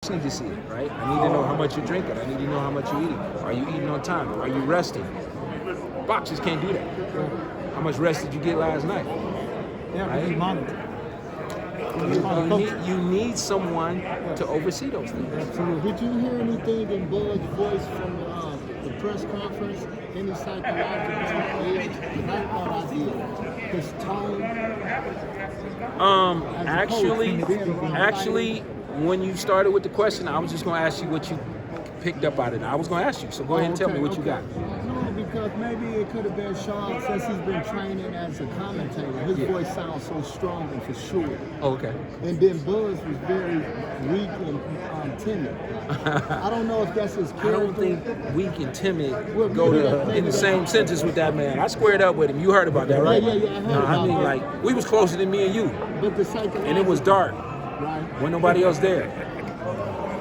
box need to see it, right? I need to know how much you're drinking. I need to know how much you're eating. Are you eating on time? Are you resting? Boxers can't do that. How much rest did you get last night? Yeah, right? monitor. You need someone to oversee those things. Absolutely. Did you hear anything in Bud's voice from the press conference? Any psychological age? Because I thought I did. His tone. Actually, when you started with the question, I was just going to ask you what you picked up out of it. I was going to ask you, so go ahead and tell me what you got. No, because maybe it could have been Sean, since he's been training as a commentator. His voice sounds so strong and for sure. Okay. And then Buzz was very weak and timid. I don't know if that's his character. I don't think weak and timid go in the same sentence with that man. I squared up with him. You heard about that, right? Yeah, I heard about that. Like, we was closer than me and you. But the psychological, and it was dark. Right. When nobody else there.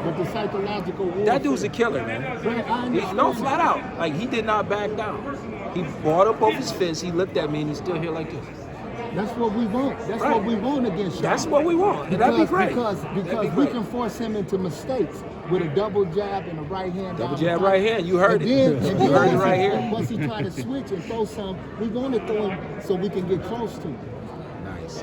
But the psychological warfare. That dude's a killer, man. No, flat out. Like, he did not back down. He brought up both his fists. He looked at me, and he's still here like this. That's what we want. That's what we want against Sean. That's what we want. That'd be great. Because we can force him into mistakes with a double jab and a right hand. Double jab, right hand. You heard it. You heard it right here. Once he try to switch and throw some, we're going to throw him so we can get close to him. Nice.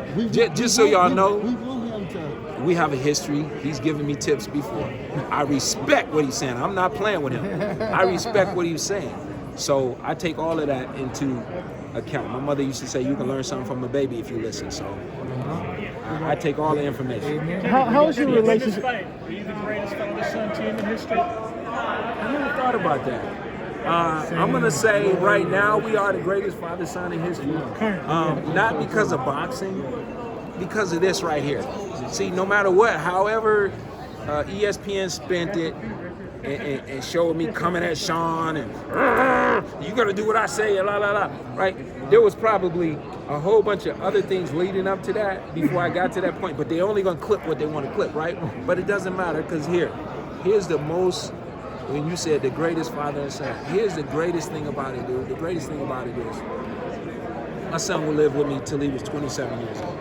Just so y'all know, we want him to. We have a history. He's given me tips before. I respect what he's saying. I'm not playing with him. I respect what he's saying. So I take all of that into account. My mother used to say, you can learn something from a baby if you listen. So I take all the information. How is your relationship? Are you the greatest father-son team in history? I never thought about that. I'm going to say right now we are the greatest father-son in history. Not because of boxing, because of this right here. See, no matter what, however ESPN spent it and showed me coming at Sean and you got to do what I say and la la la, right? There was probably a whole bunch of other things leading up to that before I got to that point, but they're only going to clip what they want to clip, right? But it doesn't matter because here's the most, when you said the greatest father and son, here's the greatest thing about it, dude. The greatest thing about it is my son will live with me till he was 27 years old.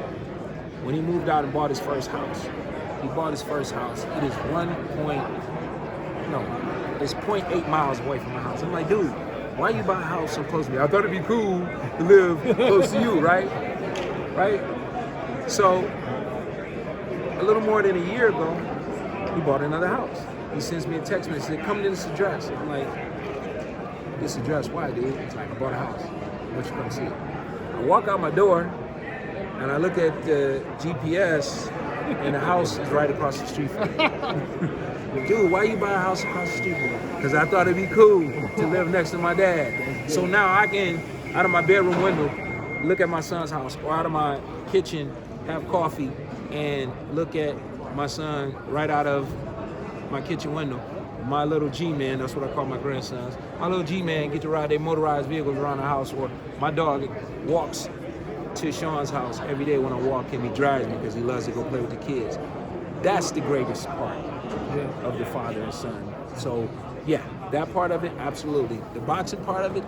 When he moved out and bought his first house, he bought his first house. It is 0.8 miles away from my house. I'm like, dude, why you buy a house so close to me? I thought it'd be cool to live close to you, right? Right? So, a little more than a year ago, he bought another house. He sends me a text message, he said, come to this address. I'm like, this address, why, dude? He's like, I bought a house. What you come see? I walk out my door, and I look at the GPS, and the house is right across the street from me. Dude, why you buy a house across the street from me? Because I thought it'd be cool to live next to my dad. So now I can, out of my bedroom window, look at my son's house, or out of my kitchen, have coffee, and look at my son right out of my kitchen window. My little G-man, that's what I call my grandsons. My little G-man get to ride their motorized vehicles around the house, or my dog walks to Sean's house every day when I walk him. He drives me because he loves to go play with the kids. That's the greatest part of the father and son. So, yeah, that part of it, absolutely. The boxing part of it,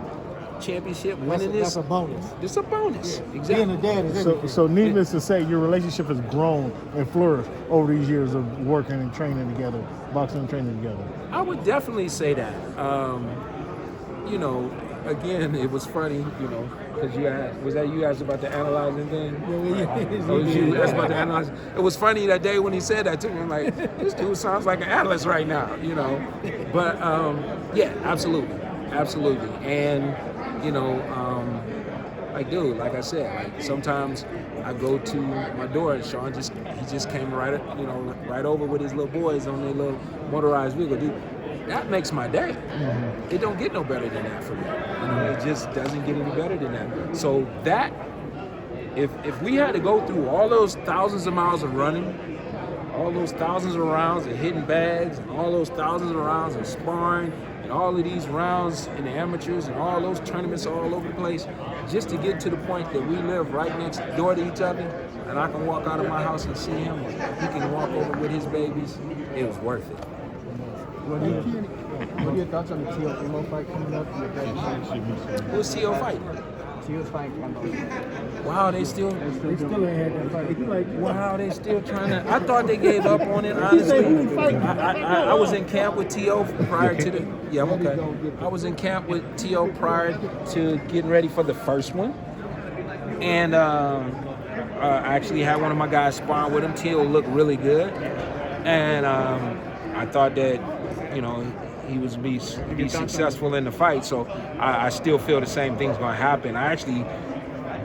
championship, winning this. That's a bonus. It's a bonus, Yeah. exactly. Being a dad is everything. So needless to say, your relationship has grown and flourished over these years of working and training together, boxing and training together. I would definitely say that. You know, again, it was funny, you know, because you asked about the analyzing thing? You asked about the analyzing. It was funny that day when he said that to me. I'm like, this dude sounds like an analyst right now, you know. But yeah, absolutely. And, you know, like, dude, like I said, like sometimes I go to my door and Sean just came right over with his little boys on their little motorized vehicle. Dude, that makes my day. Mm-hmm. It don't get no better than that for me. You know, it just doesn't get any better than that. So that, if we had to go through all those thousands of miles of running, all those thousands of rounds of hitting bags, and all those thousands of rounds of sparring, and all of these rounds in the amateurs, and all those tournaments all over the place, just to get to the point that we live right next door to each other, and I can walk out of my house and see him, and he can walk over with his babies, it was worth it. What are your thoughts on the T.O. fight coming up? Who's T.O. fighting? He was fighting Kambosos. Wow, they still They still ain't had that fight. You like, wow, they still trying to. I thought they gave up on it. Honestly, I was in camp with T.O. prior to the. Yeah, I'm okay. I was in camp with T.O. prior to getting ready for the first one, and I actually had one of my guys sparring with him. T.O. looked really good, and I thought that, you know, he was be successful in the fight. So I still feel the same thing's going to happen. I actually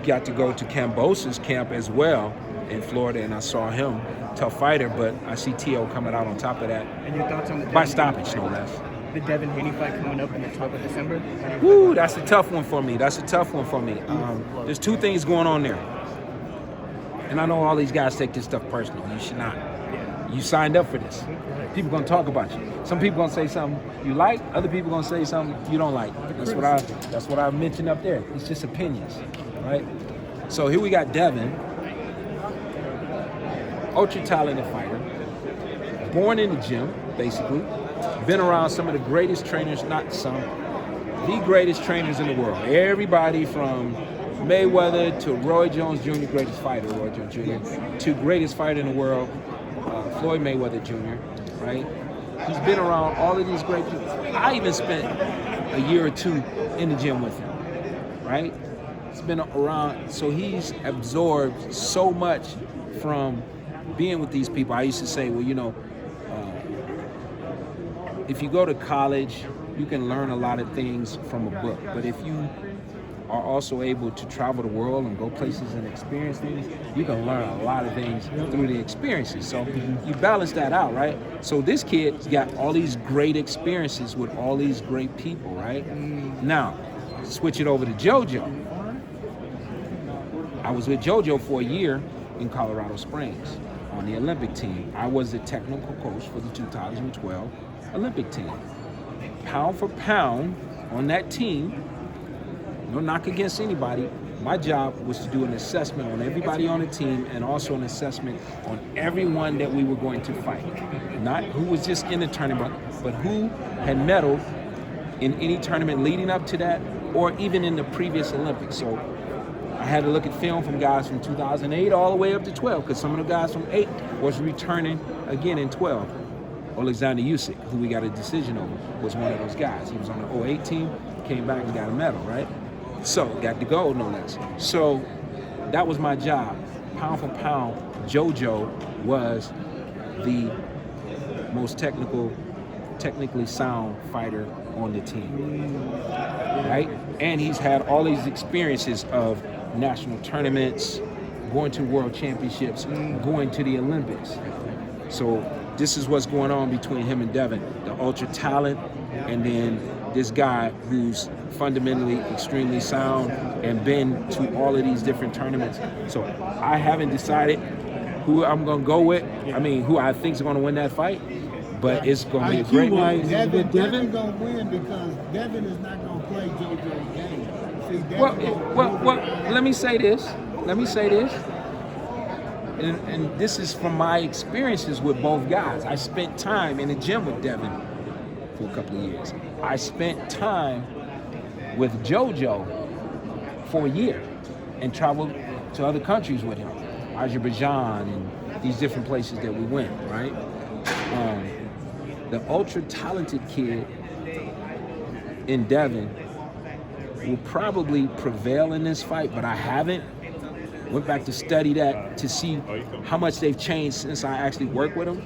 got to go to Kambosos camp as well in Florida, and I saw him, tough fighter, but I see T.O. coming out on top of that. And your thoughts on the By stoppage, no less. the Devin Haney fight coming up in the 12th of December? Woo, that's a tough one for me. There's two things going on there. And I know all these guys take this stuff personal. You should not. You signed up for this. People gonna talk about you. Some people gonna say something you like. Other people gonna say something you don't like. That's what I mentioned up there. It's just opinions, right? So here we got Devin, ultra talented fighter, born in the gym, basically. Been around some of the greatest trainers, not some, the greatest trainers in the world. Everybody from Mayweather to Roy Jones Jr., greatest fighter, Roy Jones Jr., to greatest fighter in the world, Floyd Mayweather Jr., right? He's been around all of these great people. I even spent a year or two in the gym with him, right? He's been around, so he's absorbed so much from being with these people. I used to say, well, you know, if you go to college, you can learn a lot of things from a book. But if you are also able to travel the world and go places and experience things, you can learn a lot of things through the experiences. So you balance that out, right? So this kid's got all these great experiences with all these great people, right? Now, switch it over to JoJo. I was with JoJo for a year in Colorado Springs on the Olympic team. I was the technical coach for the 2012 Olympic team. Pound for pound on that team, no knock against anybody, my job was to do an assessment on everybody on the team and also an assessment on everyone that we were going to fight. Not who was just in the tournament, but who had medaled in any tournament leading up to that or even in the previous Olympics. So I had to look at film from guys from 2008 all the way up to 12, because some of the guys from 8 was returning again in 12. Alexander Usyk, who we got a decision over, was one of those guys. He was on the 08 team, came back and got a medal, right? So, got the gold, no less. So, that was my job. Pound for pound, JoJo was the most technically sound fighter on the team, right? And he's had all these experiences of national tournaments, going to world championships, going to the Olympics. So, this is what's going on between him and Devin, the ultra talent, and then this guy who's fundamentally extremely sound and been to all of these different tournaments. So I haven't decided who I'm going to go with. I mean, who I think is going to win that fight, but it's going to be a great one. Devin going to win because Devin is not going to play JoJo's game. See, Well, let me say this. And this is from my experiences with both guys. I spent time in the gym with Devin for a couple of years. I spent time with JoJo for a year and traveled to other countries with him, Azerbaijan and these different places that we went, right? The ultra-talented kid in Devin will probably prevail in this fight, but I haven't. Went back to study that to see how much they've changed since I actually worked with them.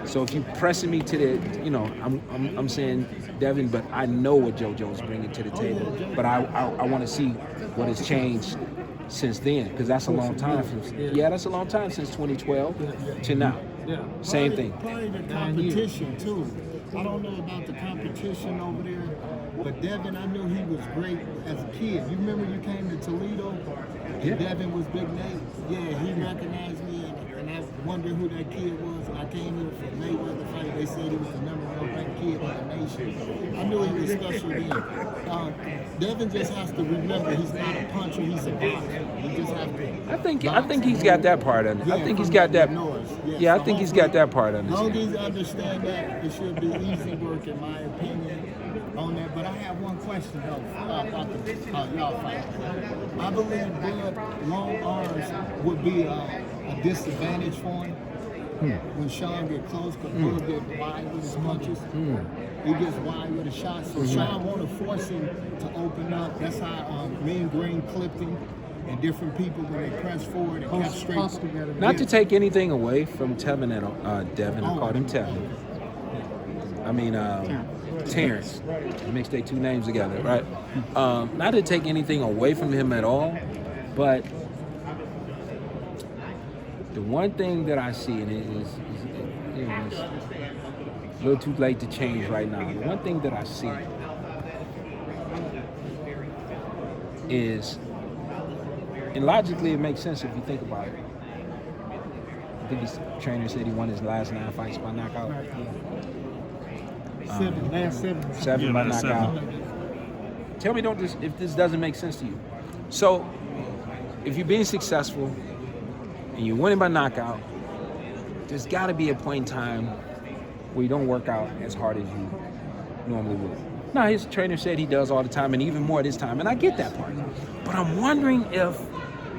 So if you're pressing me to the, you know, I'm saying Devin, but I know what JoJo's bringing to the table. But I want to see what has changed since then, because that's a long time. That's a long time since 2012 to now. Same thing. Probably the competition too. I don't know about the competition over there, but Devin, I knew he was great as a kid. You remember you came to Toledo? And Devin was Big Nate. Yeah, he recognized me, and I wondered who that kid was. And I came in for Mayweather fight. They said he was the #1 ranked kid in the nation. I knew he was special then. Devin just has to remember he's not a puncher, he's a boxer. He just has to. I think he's got that part of it. I think he's got that. Yeah, I so think he's got that part As long understood. as he understand that, it should be easy work, in my opinion, on that. But I have one question, though, about the y'all fight. I believe Bud long arms would be a disadvantage for him when Sean get close, because Bud get wide with his punches. He gets wide with a shot, so Sean want to force him to open up. That's how me and Green clipped him, and different people when they pressed forward and kept straight together. Not to take anything away from Tevin and Devin, I called him Tevin. I mean, Terrence. Mixed their two names together, right? Not to take anything away from him at all, but the one thing that I see, and it is you know, it's a little too late to change right now. The one thing that I see is, and logically it makes sense if you think about it. I think his trainer said he won his last 9 fights by knockout. Last seven. Seven by last knockout. Tell me if this doesn't make sense to you. So, if you're being successful and you're winning by knockout, there's got to be a point in time where you don't work out as hard as you normally would. Now, his trainer said he does all the time, and even more this time, and I get that part. But I'm wondering if,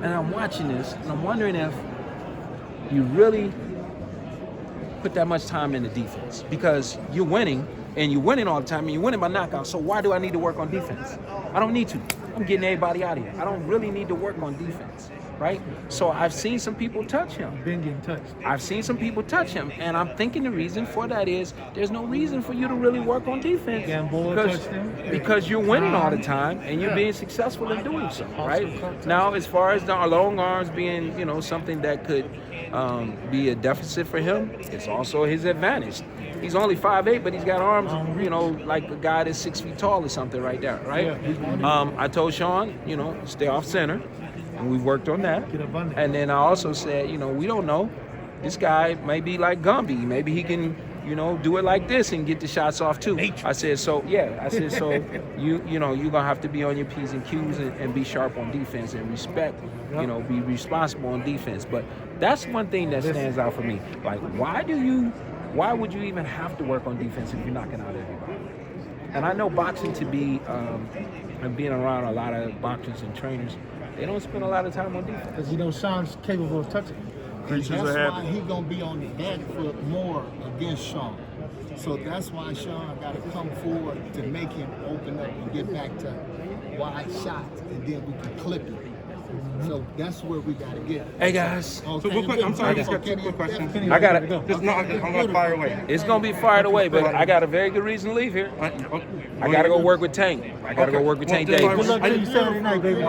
and I'm watching this, and I'm wondering if you really put that much time into defense, because you're winning, and you're winning all the time, and you're winning by knockout, so why do I need to work on defense? I don't need to. I'm getting everybody out of here. I don't really need to work on defense, right? So I've seen some people touch him. Been getting touched. I've seen some people touch him, and I'm thinking the reason for that is there's no reason for you to really work on defense Gamboa touched him. because you're winning all the time and you're being successful in doing so, right? Now, as far as the long arms being, you know, something that could be a deficit for him, it's also his advantage. He's only 5'8", but he's got arms, you know, like a guy that's 6 feet tall or something right there, right? I told Sean, you know, stay off center. And we've worked on that. And then I also said, you know, we don't know. This guy may be like Gumby. Maybe he can, you know, do it like this and get the shots off too. I said, so you're gonna have to be on your P's and Q's and be sharp on defense and respect, you know, be responsible on defense. But that's one thing that stands out for me. Like, why would you even have to work on defense if you're knocking out everybody? And I know boxing to be, and being around a lot of boxers and trainers, they don't spend a lot of time on defense. Because you know Sean's capable of touching. That's why he gonna be on the back foot more against Sean. So that's why Sean got to come forward to make him open up and get back to wide shots, and then we can clip him. So that's where we got to get. Hey guys, Okay, So real quick, I'm sorry, I just got two quick questions. I got it. Just no, I'm gonna fire away. It's gonna be fired away, but I got a very good reason to leave here. I gotta go work with Tank. I gotta go work with Tank Davis. Good luck to you Saturday night, baby.